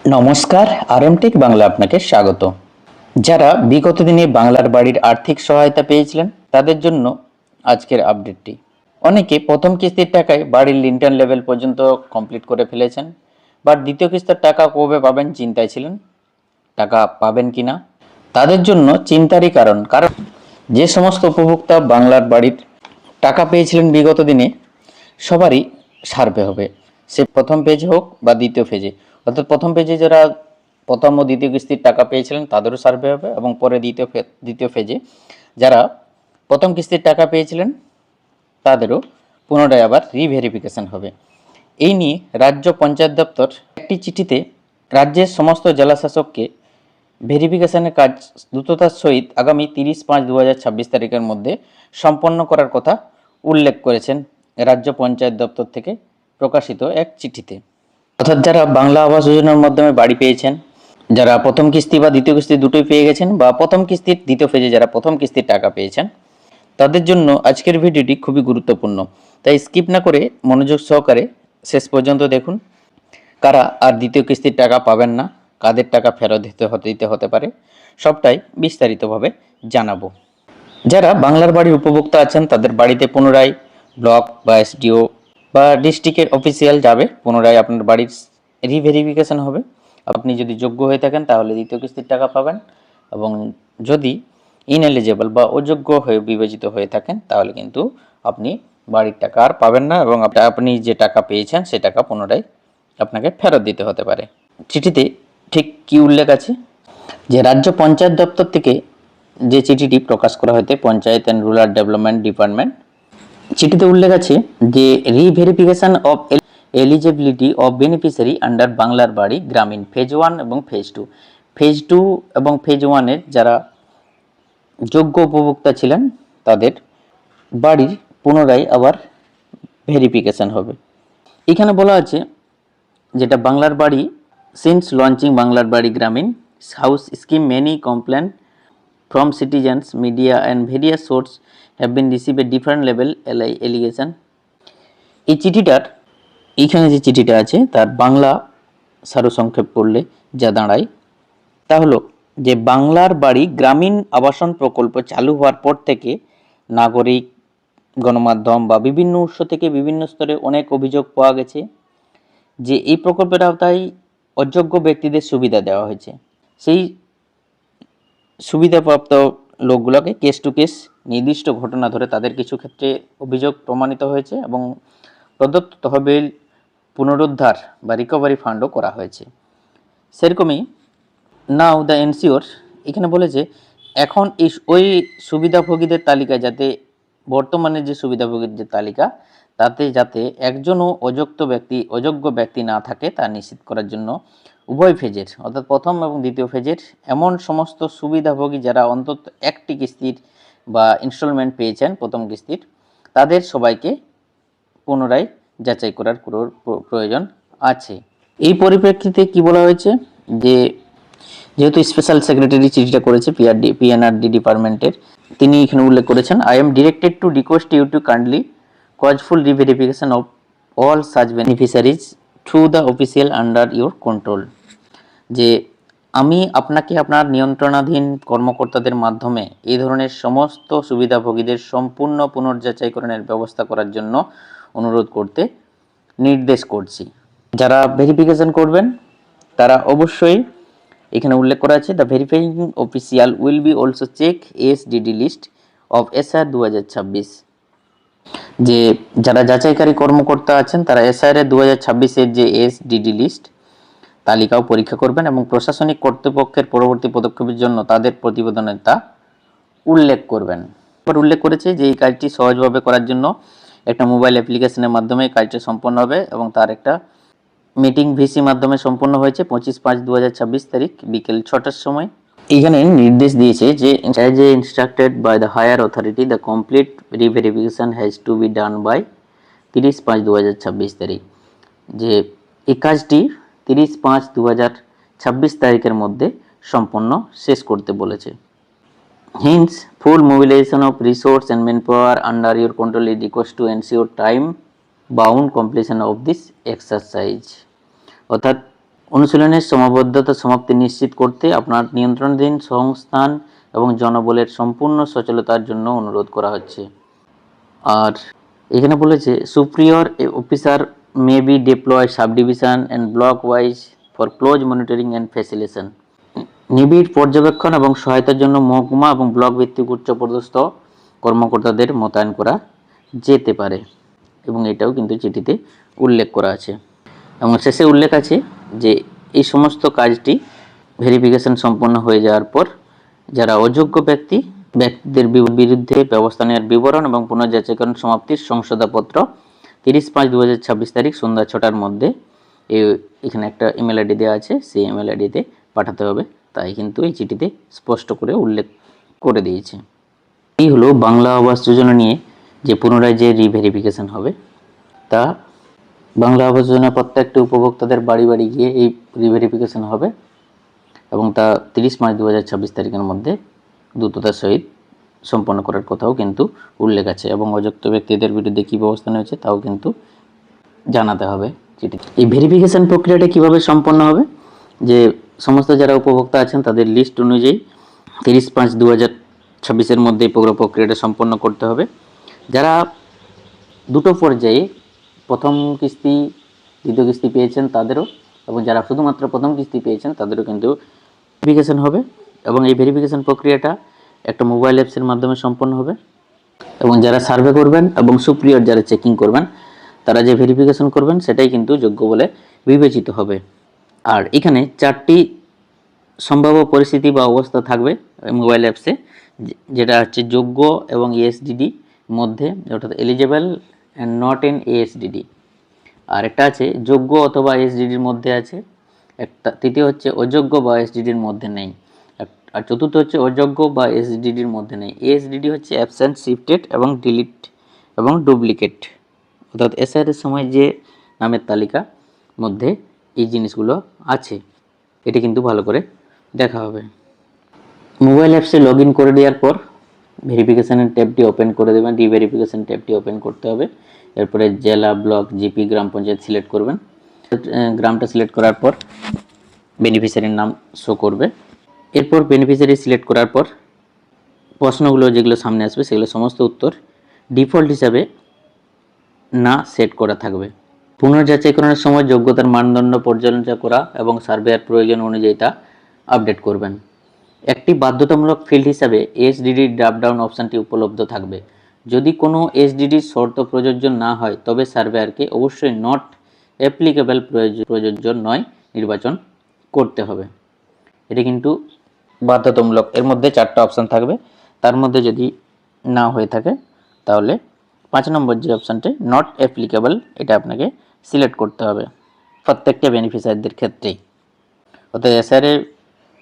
নমস্কার, আরএমটেক বাংলা আপনাকে স্বাগত। যারা বিগত দিনে বাংলার বাড়ির আর্থিক সহায়তা পেয়েছিলেন তাদের জন্য আজকের আপডেটটি। অনেকে প্রথম কিস্তির টাকায় বাড়ির লিন্টার লেভেল পর্যন্ত কমপ্লিট করে ফেলেছেন, বা দ্বিতীয় কিস্তির টাকা কবে পাবেন চিন্তায় ছিলেন, টাকা পাবেন কিনা। তাদের জন্য চিন্তারই কারণ যে সমস্ত উপভোক্তা বাংলার বাড়ির টাকা পেয়েছিলেন বিগত দিনে, সবারই সার্ভে হবে, সে প্রথম পেজে হোক বা দ্বিতীয় পেজে। অর্থাৎ প্রথম পেজে যারা প্রথম ও দ্বিতীয় কিস্তির টাকা পেয়েছিলেন তাদেরও সার্ভে হবে, এবং পরে দ্বিতীয় পেজে যারা প্রথম কিস্তির টাকা পেয়েছিলেন তাদেরও পুনরায় আবার রিভেরিফিকেশন হবে। এই নিয়ে রাজ্য পঞ্চায়েত দপ্তর একটি চিঠিতে রাজ্যের সমস্ত জেলাশাসককে ভেরিফিকেশনের কাজ দ্রুততার সহিত আগামী 30/5/2026 তারিখের মধ্যে সম্পন্ন করার কথা উল্লেখ করেছেন রাজ্য পঞ্চায়েত দপ্তর থেকে প্রকাশিত এক চিঠিতে। অর্থাৎ যারা বাংলা আবাস যোজনার মাধ্যমে বাড়ি পেয়েছেন, যারা প্রথম কিস্তি বা দ্বিতীয় কিস্তি দুটোই পেয়ে গেছেন, বা প্রথম কিস্তির দ্বিতীয় ফেজে যারা প্রথম কিস্তির টাকা পেয়েছেন, তাদের জন্য আজকের ভিডিওটি খুবই গুরুত্বপূর্ণ। তাই স্কিপ না করে মনোযোগ সহকারে শেষ পর্যন্ত দেখুন। কারা আর দ্বিতীয় কিস্তির টাকা পাবেন না, কাদের টাকা ফেরত দিতে হতে পারে, সবটাই বিস্তারিতভাবে জানাবো। যারা বাংলার বাড়ির উপভোক্তা আছেন তাদের বাড়িতে পুনরায় ব্লক বা এসডিও বা ডিস্ট্রিক্টের অফিসিয়াল যাবে, পুনরায় আপনার বাড়ির রিভেরিফিকেশন হবে। আপনি যদি যোগ্য হয়ে থাকেন তাহলে দ্বিতীয় কিস্তির টাকা পাবেন, এবং যদি ইনএলিজেবল বা অযোগ্য হয়ে বিবেচিত হয়ে থাকেন তাহলে কিন্তু আপনি বাড়ির টাকা আর পাবেন না, এবং আপনি যে টাকা পেয়েছেন সে টাকা পুনরায় আপনাকে ফেরত দিতে হতে পারে। চিঠিতে ঠিক কি উল্লেখ আছে, যে রাজ্য পঞ্চায়েত দপ্তর থেকে যে চিঠিটি প্রকাশ করা হয়েছে panchayat and rural development department, চিঠিতে উল্লেখ আছে যে reverification of eligibility of beneficiary under বাংলার বাড়ি গ্রামীণ ফেজ 1 এবং ফেজ 2। ফেজ 2 এবং ফেজ 1-এর যারা যোগ্য উপভোক্তা ছিলেন তাদের বাড়ির পুনরায় আবার ভেরিফিকেশন হবে। এখানে বলা আছে যেটা বাংলার বাড়ি সিন্স লঞ্চিং বাংলার বাড়ি গ্রামীণ house scheme many complain from citizens, media and various sources have been received a different level allegation. এই চিঠিটার এইখানে যে চিঠিটা আছে তার বাংলা সারসংক্ষেপ করলে যা দাঁড়ায় তা হলো যে বাংলার বাড়ি গ্রামীণ আবাসন প্রকল্প চালু হওয়ার পর থেকে নাগরিক, গণমাধ্যম বা বিভিন্ন উৎস থেকে বিভিন্ন স্তরে অনেক অভিযোগ পাওয়া গেছে যে এই প্রকল্পের আওতায় অযোগ্য ব্যক্তিদের সুবিধা দেওয়া হয়েছে। সেই সুবিধাপ্রাপ্ত লোকগুলোকে কেস টু কেস নির্দিষ্ট ঘটনা ধরে তাদের কিছু ক্ষেত্রে অভিযোগ প্রমাণিত হয়েছে, এবং প্রদত্ত তহবিল পুনরুদ্ধার বা রিকভারি ফান্ডও করা হয়েছে। সেরকমই নাও দ্য এনসিওর এখানে বলেছে এখন ওই সুবিধাভোগীদের তালিকা যাতে বর্তমানে যে সুবিধাভোগীদের তালিকা তাতে যাতে একজনও অযোগ্য ব্যক্তি না থাকে তা নিশ্চিত করার জন্য উভয় ফেজের অর্থাৎ প্রথম এবং দ্বিতীয় ফেজের এমন সমস্ত সুবিধাভোগী যারা অন্তত একটি কিস্তির বা ইনস্টলমেন্ট পেয়েছেন প্রথম কিস্তির, তাদের সবাইকে পুনরায় যাচাই করার প্রয়োজন আছে। এই পরিপ্রেক্ষিতে কি বলা হয়েছে যে যেহেতু স্পেশাল সেক্রেটারি চিঠিটা করেছে পিএনআরডি ডিপার্টমেন্টের, তিনি এখানে উল্লেখ করেছেন I am directed to request you to kindly causeফুল reverification of all such beneficiaries through the official under your control, যে আমি আপনাকে আপনার নিয়ন্ত্রণাধীন কর্মকর্তাদের মাধ্যমে এই ধরনের সমস্ত সুবিধাভোগীদের সম্পূর্ণ পুনর্যাচাইকরণের ব্যবস্থা করার জন্য অনুরোধ করতে নির্দেশ করছি। যারা ভেরিফিকেশন করবেন তারা অবশ্যই এখানে উল্লেখ করা আছে the verifying official will be also check SDD list of SR 2026, যে যারা যাচাইকারী কর্মকর্তা আছেন তারা এসআর 2026-এর যে এসডিডি লিস্ট তালিকাও পরীক্ষা করবেন, এবং প্রশাসনিক কর্তৃপক্ষের পরবর্তী পদক্ষেপের জন্য তাদের প্রতিবেদনে তা উল্লেখ করবেন। উল্লেখ করেছে যে এই কাজটি সহজভাবে করার জন্য একটা মোবাইল অ্যাপ্লিকেশনের মাধ্যমে কাজটি সম্পন্ন হবে, এবং তার একটা মিটিং ভিসি মাধ্যমে সম্পন্ন হয়েছে 25/5/2026 তারিখ বিকেল 6টার সময়। এখানে নির্দেশ দিয়েছে যে as a instructed by the higher authority the complete reverification has to be done by 30/5/2026 তারিখ, যে এই কাজটি 30/5/2026 তারিখের মধ্যে সম্পন্ন শেষ করতে বলেছে। Hence full mobilisation of resource and manpower under your control is request to ensure time bound completion of this exercise, অর্থাৎ অনুশীলনের সীমাবদ্ধতা সমাপ্তি নিশ্চিত করতে আপনার নিয়ন্ত্রণাধীন সংস্থান এবং জনবলের সম্পূর্ণ সচলতার জন্য অনুরোধ করা হচ্ছে। আর এখানে বলেছে superior officer may be deploy sub division and block wise for close monitoring and facilitation. নিবিড় পর্যবেক্ষণ এবং সহায়তার জন্য মহকুমা এবং ব্লক ভিত্তিক উচ্চপদস্থ কর্মকর্তাদের মোতায়েন করা যেতে পারে, এবং এটাও কিন্তু চিঠিতে উল্লেখ করা আছে। এবং শেষে উল্লেখ আছে যে এই সমস্ত কাজটি ভেরিফিকেশন সম্পন্ন হয়ে যাওয়ার পর যারা অযোগ্য ব্যক্তিদের বিরুদ্ধে ব্যবস্থা নেওয়ার বিবরণ এবং পুনর্যাচাইকরণ সমাপ্তির শংসাপত্র 30/5/2026 তারিখ সন্ধ্যা 6টার মধ্যে এখানে একটা ইমেল আইডি দেওয়া আছে, সেই ইমেল আইডিতে পাঠাতে হবে। তাই কিন্তু এই চিঠিতে স্পষ্ট করে উল্লেখ করে দিয়েছে। এই হলো বাংলা আবাস যোজনা নিয়ে যে পুনরায় যে রিভেরিফিকেশন হবে, তা বাংলা আবাস যোজনা প্রত্যেকটি উপভোক্তাদের বাড়ি বাড়ি গিয়ে এই রিভেরিফিকেশন হবে, এবং তা 30/5/2026 তারিখের মধ্যে দ্রুততার সহিত সম্পন্ন করার কথাও কিন্তু উল্লেখ আছে, এবং অযোগ্য ব্যক্তিদের বিরুদ্ধে কী ব্যবস্থা নেওয়া তাও কিন্তু জানাতে হবে চিঠি। এই ভেরিফিকেশন প্রক্রিয়াটা কিভাবে সম্পন্ন হবে, যে সমস্ত যারা উপভোক্তা আছেন তাদের লিস্ট অনুযায়ী 30/5/2026 মধ্যে এই পুরো প্রক্রিয়াটা সম্পন্ন করতে হবে। যারা দুটো পর্যায়ে প্রথম কিস্তি দ্বিতীয় কিস্তি পেয়েছেন তাদেরও, এবং যারা শুধুমাত্র প্রথম কিস্তি পেয়েছেন তাদেরও কিন্তু ভেরিফিকেশন হবে, এবং এই ভেরিফিকেশন প্রক্রিয়াটা একটা মোবাইল অ্যাপসের মাধ্যমে সম্পন্ন হবে। এবং যারা সার্ভে করবেন এবং সুপ্রিয়র যারা চেকিং করবেন তারা যে ভেরিফিকেশন করবেন সেটাই কিন্তু যোগ্য বলে বিবেচিত হবে। আর এখানে 4টি সম্ভাব্য পরিস্থিতি বা অবস্থা থাকবে মোবাইল অ্যাপসে, যেটা হচ্ছে যোগ্য এবং এএসডিডি মধ্যে, অর্থাৎ এলিজেবল অ্যান্ড নট ইন এএসডিডি। আর একটা আছে যোগ্য অথবা এসডিডির মধ্যে আছে, একটা তৃতীয় হচ্ছে অযোগ্য বা এসডিডির মধ্যে নেই, আর চতুর্থ হচ্ছে অযোগ্য বা এসডিডির মধ্যে নেই। এসডিডি হচ্ছে অ্যাবসেন্ট, শিফটেড এবং ডিলিট এবং ডুপ্লিকেট, অর্থাৎ এসআইআর সময় যে নামের তালিকা মধ্যে এই জিনিসগুলো আছে, এটি কিন্তু ভালো করে দেখা হবে। মোবাইল অ্যাপসে লগ ইন করে দেওয়ার পর ভেরিফিকেশানের ট্যাবটি ওপেন করে দেবেন, রিভেরিফিকেশান ট্যাবটি ওপেন করতে হবে। এরপরে জেলা, ব্লক, জিপি, গ্রাম পঞ্চায়েত সিলেক্ট করবেন। গ্রামটা সিলেক্ট করার পর বেনিফিশিয়ারির নাম শো করবে। এরপর বেনিফিশিয়ারি সিলেক্ট করার পর প্রশ্নগুলো যেগুলো সামনে আসবে সেগুলো সমস্ত উত্তর ডিফল্ট হিসাবে না সেট করা থাকবে। পুনর্যাচাইকরণের সময় যোগ্যতার মানদণ্ড পর্যালোচনা করা এবং সার্ভেয়ার প্রয়োজন অনুযায়ী তা আপডেট করবেন। একটি বাধ্যতামূলক ফিল্ড হিসাবে এসডিডি ড্রপডাউন অপশানটি উপলব্ধ থাকবে। যদি কোনো এসডিডি শর্ত প্রযোজ্য না হয় তবে সার্ভেয়ারকে অবশ্যই নট অ্যাপ্লিকেবল প্রযোজ্য নয় নির্বাচন করতে হবে। এটি কিন্তু বাধ্যতামূলক। এর মধ্যে 4টা অপশান থাকবে, তার মধ্যে যদি না হয়ে থাকে তাহলে 5 নম্বর যে অপশানটি নট অ্যাপ্লিকেবল, এটা আপনাকে সিলেক্ট করতে হবে প্রত্যেকটা বেনিফিশিয়ারিদের ক্ষেত্রেই। অর্থাৎ এসআরে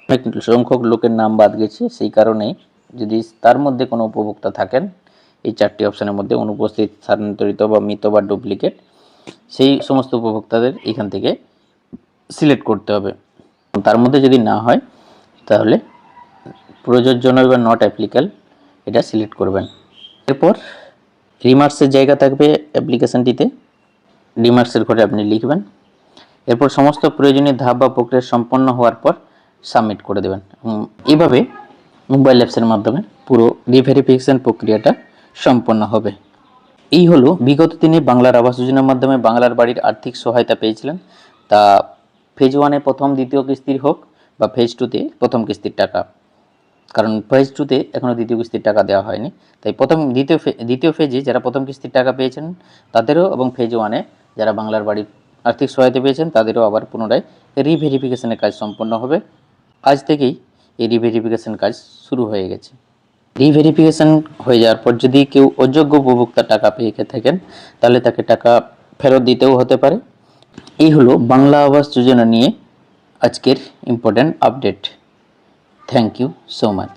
অনেক সংখ্যক লোকের নাম বাদ গেছে, সেই কারণে যদি তার মধ্যে কোনো উপভোক্তা থাকেন এই 4টি অপশানের মধ্যে অনুপস্থিত, স্থানান্তরিত বা মৃত বা ডুপ্লিকেট, সেই সমস্ত উপভোক্তাদের এখান থেকে সিলেক্ট করতে হবে। তার মধ্যে যদি না হয় তাহলে প্রযোজ্য নয় বা নট অ্যাপ্লিকেবল এটা সিলেক্ট করবেন। এরপর রিমার্কসের জায়গা থাকবে অ্যাপ্লিকেশানটিতে, রিমার্কসের ঘরে আপনি লিখবেন। এরপর সমস্ত প্রয়োজনীয় ধাপ বা প্রক্রিয়া সম্পন্ন হওয়ার পর সাবমিট করে দেবেন। এইভাবে মোবাইল অ্যাপসের মাধ্যমে পুরো রিভেরিফিকেশন প্রক্রিয়াটা সম্পন্ন হবে। এই হলো বিগত দিনে বাংলার আবাস যোজনার মাধ্যমে বাংলার বাড়ির আর্থিক সহায়তা পেয়েছিলেন, তা ফেজ 1-এ প্রথম দ্বিতীয় কিস্তির হোক বা ফেজ 2-তে প্রথম কিস্তির টাকা, কারণ ফেজ 2-তে এখনও দ্বিতীয় কিস্তির টাকা দেওয়া হয়নি। তাই দ্বিতীয় ফেজে যারা প্রথম কিস্তির টাকা পেয়েছেন তাদেরও, এবং ফেজ 1-এ যারা বাংলার বাড়ির আর্থিক সহায়তা পেয়েছেন তাদেরও আবার পুনরায় রিভেরিফিকেশনের কাজ সম্পন্ন হবে। আজ থেকেই এই রিভেরিফিকেশন কাজ শুরু হয়ে গেছে। রিভেরিফিকেশন হয়ে যাওয়ার পর যদি কেউ অযোগ্য উপভোক্তা টাকা পেয়ে থাকেন তাহলে তাকে টাকা ফেরত দিতেও হতে পারে। এই হলো বাংলা আবাস যোজনা নিয়ে আজকের important update. Thank you so much.